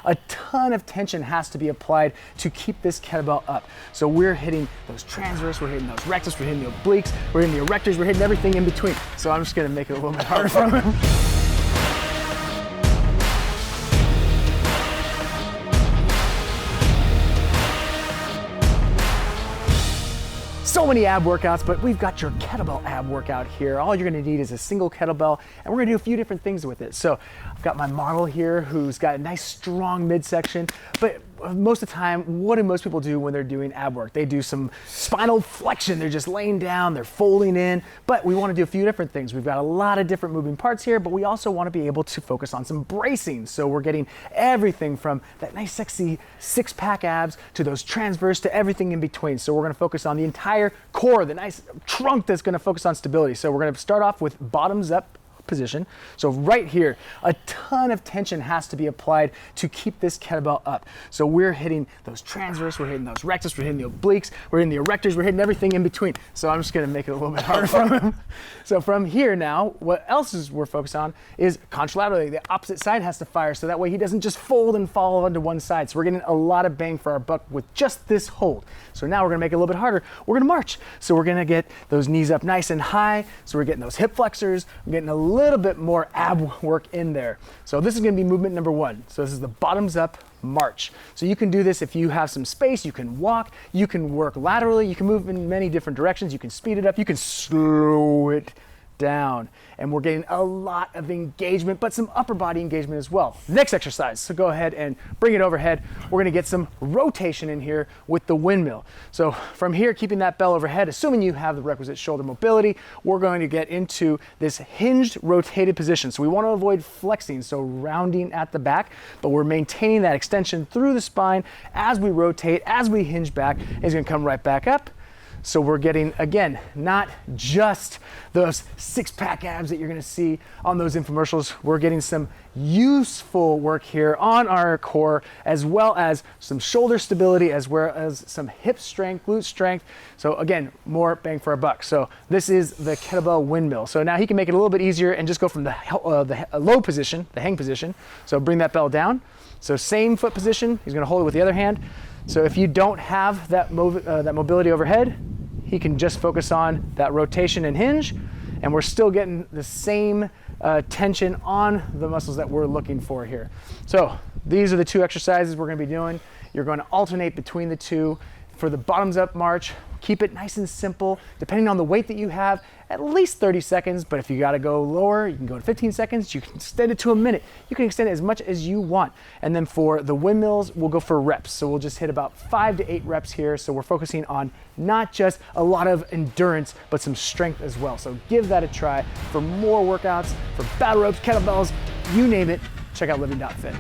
A ton of tension has to be applied to keep this kettlebell up. So we're hitting those transverse, we're hitting those rectus, we're hitting the obliques, we're hitting the erectors, we're hitting everything in between. So I'm just gonna make it a little bit harder for him. So many ab workouts, but we've got your kettlebell ab workout here. All you're gonna need is a single kettlebell, and we're gonna do a few different things with it. So I've got my model here who's got a nice strong midsection, but most of the time, what do most people do when they're doing ab work? They do some spinal flexion. They're just laying down, they're folding in, but we wanna do a few different things. We've got a lot of different moving parts here, but we also wanna be able to focus on some bracing. So we're getting everything from that nice sexy six-pack abs to those transverse to everything in between. So we're gonna focus on the entire core, the nice trunk that's gonna focus on stability. So we're gonna start off with bottoms up position. So right here, a ton of tension has to be applied to keep this kettlebell up. So we're hitting those transverse, we're hitting those rectus, we're hitting the obliques, we're hitting the erectors, we're hitting everything in between. So I'm just gonna make it a little bit harder for him. So from here now, what else is we're focused on is contralaterally. The opposite side has to fire, so that way he doesn't just fold and fall onto one side. So we're getting a lot of bang for our buck with just this hold. So now we're gonna make it a little bit harder. We're gonna march. So we're gonna get those knees up nice and high. So we're getting those hip flexors, we're getting a little bit more ab work in there. So this is gonna be movement number one. So this is the bottoms up march. So you can do this if you have some space, you can walk, you can work laterally, you can move in many different directions, you can speed it up, you can slow it down. And we're getting a lot of engagement, but some upper body engagement as well. Next exercise, so go ahead and bring it overhead. We're gonna get some rotation in here with the windmill. So from here, keeping that bell overhead, assuming you have the requisite shoulder mobility, we're going to get into this hinged rotated position. So we wanna avoid flexing, so rounding at the back, but we're maintaining that extension through the spine as we rotate, as we hinge back, and it's gonna come right back up. So we're getting, again, not just those six-pack abs that you're gonna see on those infomercials. We're getting some useful work here on our core, as well as some shoulder stability, as well as some hip strength, glute strength. So again, more bang for our buck. So this is the kettlebell windmill. So now he can make it a little bit easier and just go from the low position, the hang position. So bring that bell down. So same foot position, he's gonna hold it with the other hand. So if you don't have that mobility overhead, he can just focus on that rotation and hinge, and we're still getting the same tension on the muscles that we're looking for here. So these are the two exercises we're gonna be doing. You're gonna alternate between the two. For the bottoms up march, keep it nice and simple. Depending on the weight that you have, at least 30 seconds, but if you gotta go lower, you can go to 15 seconds, you can extend it to a minute. You can extend it as much as you want. And then for the windmills, we'll go for reps. So we'll just hit about 5 to 8 reps here. So we're focusing on not just a lot of endurance, but some strength as well. So give that a try. For more workouts, for battle ropes, kettlebells, you name it, check out Living.Fit.